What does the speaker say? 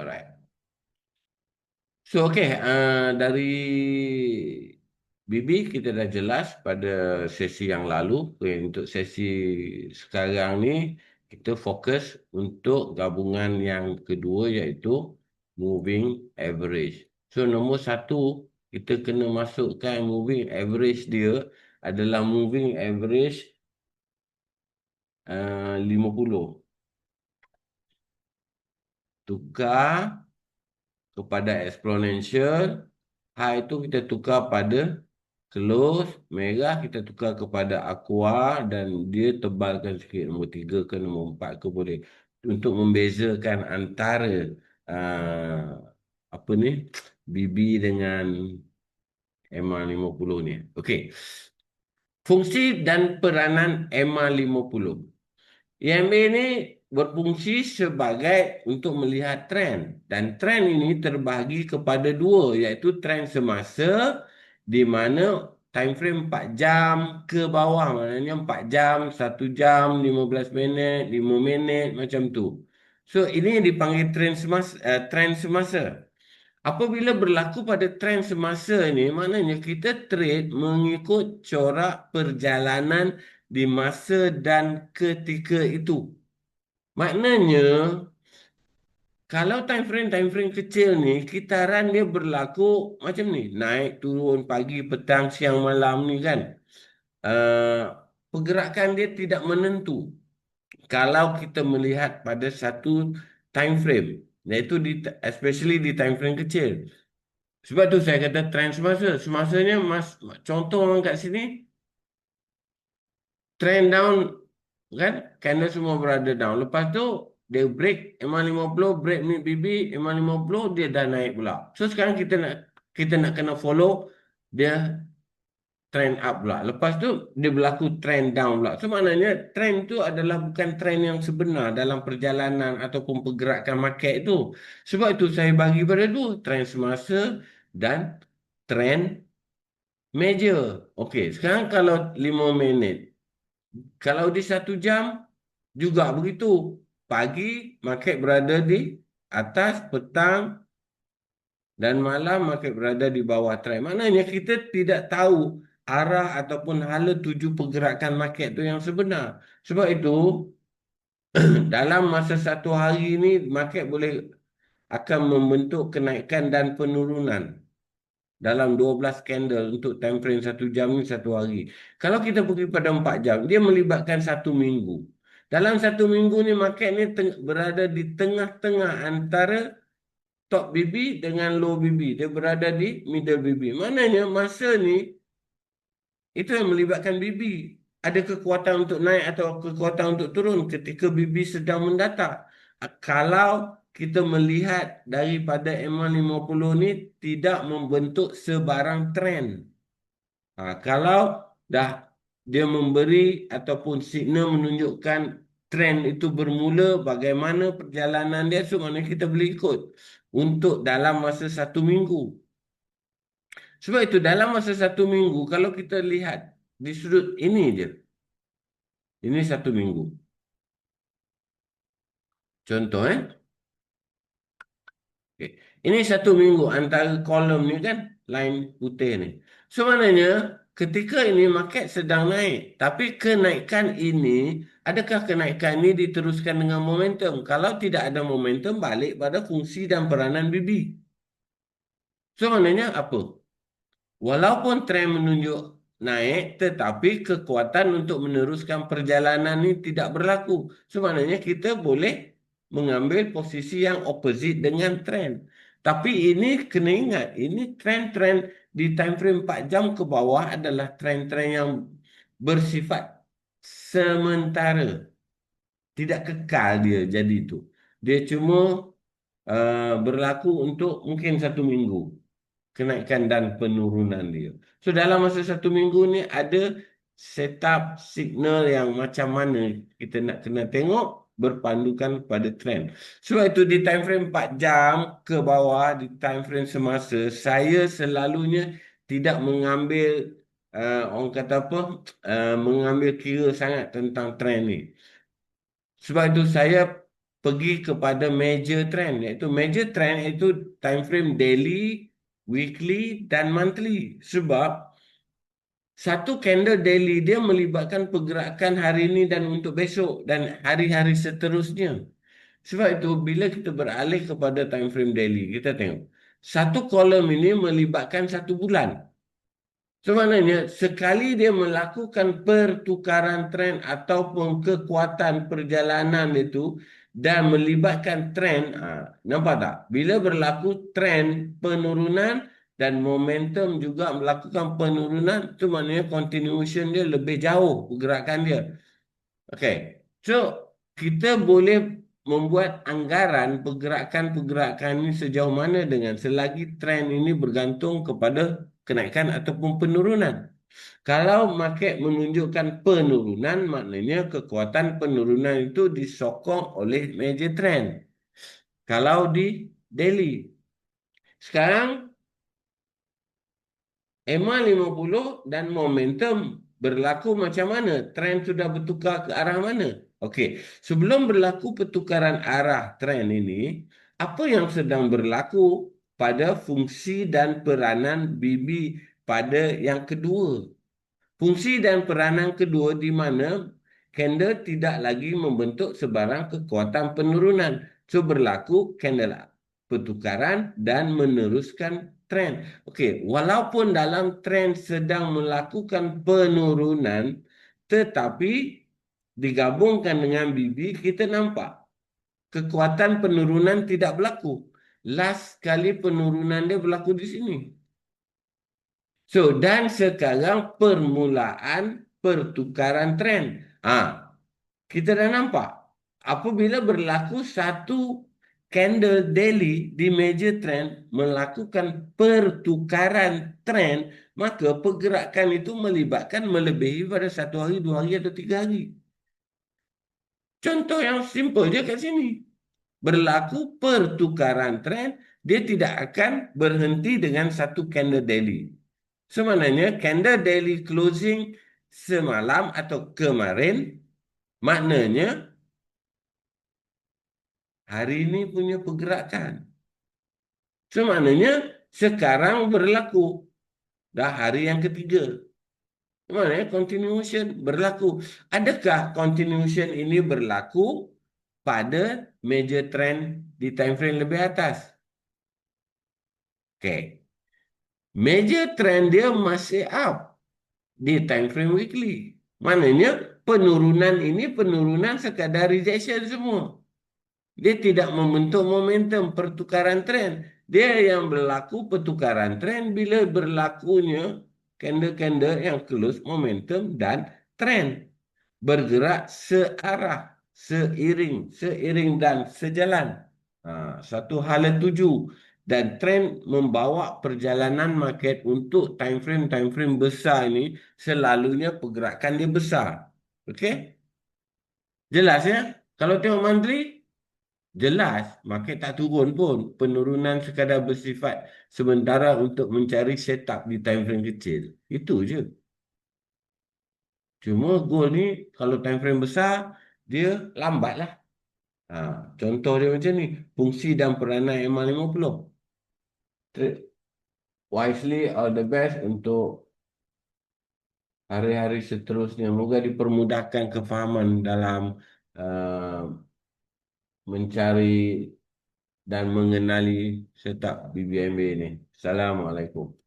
Alright. So, okay. Dari Bibi kita dah jelas pada sesi yang lalu. Okay, untuk sesi sekarang ni, kita fokus untuk gabungan yang kedua iaitu moving average. So, nombor satu, kita kena masukkan moving average dia adalah moving average 50. Tukar kepada exponential. High itu kita tukar pada close. Merah kita tukar kepada aqua. Dan dia tebalkan sikit. Nombor 3 ke nombor 4 ke boleh. Untuk membezakan antara apa ni, BB dengan MA50 ni. Okey. Fungsi dan peranan MA50. EMA ini berfungsi sebagai untuk melihat trend. Dan trend ini terbahagi kepada dua, iaitu trend semasa di mana time frame 4 jam ke bawah. Maknanya 4 jam, 1 jam, 15 minit, 5 minit, macam tu. So, ini dipanggil trend semasa. Apabila berlaku pada trend semasa ini, maknanya kita trade mengikut corak perjalanan di masa dan ketika itu. Maknanya, kalau time frame kecil ni, kitaran dia berlaku macam ni. Naik, turun, pagi, petang, siang, malam ni kan. Uh, Pergerakan dia tidak menentu. Kalau kita melihat pada satu time frame. Iaitu especially di time frame kecil. Sebab tu saya kata trend semasa. Semasanya, contoh orang kat sini, trend down kan, candle semua berada down. Lepas tu dia break MA50, break mid BB, MA50 dia dah naik pula. So sekarang kita nak kena follow dia trend up pula. Lepas tu dia berlaku trend down pula. So maknanya trend tu adalah bukan trend yang sebenar dalam perjalanan ataupun pergerakan market itu. Sebab itu saya bagi pada dua, trend semasa dan trend major. Okey, sekarang kalau 5 minit. Kalau di 1 jam, juga begitu. Pagi, market berada di atas, petang dan malam, market berada di bawah trend. Maknanya kita tidak tahu arah ataupun hala tuju pergerakan market itu yang sebenar. Sebab itu, dalam masa satu hari ini, market boleh akan membentuk kenaikan dan penurunan dalam 12 candle untuk time frame 1 jam ni satu hari. Kalau kita pergi pada 4 jam, dia melibatkan 1 minggu. Dalam 1 minggu ni market ni berada di tengah-tengah antara top BB dengan low BB. Dia berada di middle BB. Maknanya masa ni itu yang melibatkan BB. Ada kekuatan untuk naik atau kekuatan untuk turun ketika BB sedang mendatar. Kalau kita melihat daripada MA50 ni tidak membentuk sebarang trend. Kalau dah dia memberi ataupun signal menunjukkan trend itu bermula, bagaimana perjalanan dia, so mana kita boleh ikut untuk dalam masa 1 minggu. Sebab itu dalam masa 1 minggu, kalau kita lihat di sudut ini je, ini 1 minggu. Contoh Okay. Ini 1 minggu antara kolom ni kan, line putih ni. So maknanya ketika ini market sedang naik. Tapi kenaikan ini, adakah kenaikan ini diteruskan dengan momentum? Kalau tidak ada momentum, balik pada fungsi dan peranan BB. So maknanya apa? Walaupun trend menunjuk naik, tetapi kekuatan untuk meneruskan perjalanan ini tidak berlaku. So maknanya kita boleh mengambil posisi yang opposite dengan trend. Tapi ini kena ingat, ini trend-trend di time frame 4 jam ke bawah adalah trend-trend yang bersifat sementara. Tidak kekal dia jadi itu. Dia cuma berlaku untuk mungkin 1 minggu. Kenaikan dan penurunan dia. So dalam masa 1 minggu ni ada setup signal yang macam mana kita nak kena tengok berpandukan pada trend. Sebab itu di time frame 4 jam ke bawah, di time frame semasa, saya selalunya tidak mengambil orang kata apa, mengambil kira sangat tentang trend ni. Sebab itu saya pergi kepada major trend, iaitu major trend itu time frame daily, weekly dan monthly. Sebab satu candle daily dia melibatkan pergerakan hari ini dan untuk besok dan hari-hari seterusnya. Sebab itu bila kita beralih kepada time frame daily, kita tengok satu kolom ini melibatkan satu bulan. Sebenarnya sekali dia melakukan pertukaran tren ataupun kekuatan perjalanan itu dan melibatkan tren, nampak tak? Bila berlaku tren penurunan dan momentum juga melakukan penurunan, itu maknanya continuation dia lebih jauh pergerakan dia. Okey. So, kita boleh membuat anggaran pergerakan-pergerakan ini sejauh mana dengan selagi tren ini bergantung kepada kenaikan ataupun penurunan. Kalau market menunjukkan penurunan, maknanya kekuatan penurunan itu disokong oleh major trend. Kalau di daily. Sekarang EMA 50 dan momentum berlaku macam mana? Trend sudah bertukar ke arah mana? Okey, sebelum berlaku pertukaran arah trend ini, apa yang sedang berlaku pada fungsi dan peranan BB pada yang kedua? Fungsi dan peranan kedua di mana candle tidak lagi membentuk sebarang kekuatan penurunan. So berlaku candle pertukaran dan meneruskan trend. Okey, walaupun dalam trend sedang melakukan penurunan, tetapi digabungkan dengan BB, kita nampak kekuatan penurunan tidak berlaku. Last kali penurunan dia berlaku di sini. So, dan sekarang permulaan pertukaran trend. Kita dah nampak. Apabila berlaku satu candle daily di major trend melakukan pertukaran trend, maka pergerakan itu melibatkan melebihi pada 1 hari, 2 hari atau 3 hari. Contoh yang simple je kat sini. Berlaku pertukaran trend, dia tidak akan berhenti dengan satu candle daily. Sebenarnya candle daily closing semalam atau kemarin, maknanya hari ini punya pergerakan. Sebenarnya sekarang berlaku. Dah hari yang ketiga. Maknanya continuation berlaku. Adakah continuation ini berlaku pada major trend di time frame lebih atas? Okey. Major trend dia masih up di time frame weekly. Maknanya penurunan ini penurunan sekadar rejection semua. Dia tidak membentuk momentum pertukaran trend. Dia yang berlaku pertukaran trend bila berlakunya candle-candle yang close momentum dan trend. Bergerak searah, seiring dan sejalan. Satu hala tuju. Dan trend membawa perjalanan market untuk time frame besar ini selalunya pergerakan dia besar. Okey? Jelas ya? Kalau tengok monthly, jelas, market tak turun pun. Penurunan sekadar bersifat sementara untuk mencari setup di time frame kecil. Itu je. Cuma gold ni, kalau time frame besar, dia lambat lah. Ha, contoh dia macam ni. Fungsi dan peranan MA50. Trade wisely all the best untuk hari-hari seterusnya. Moga dipermudahkan kefahaman dalam uh, mencari dan mengenali setup BBMB ini. Assalamualaikum.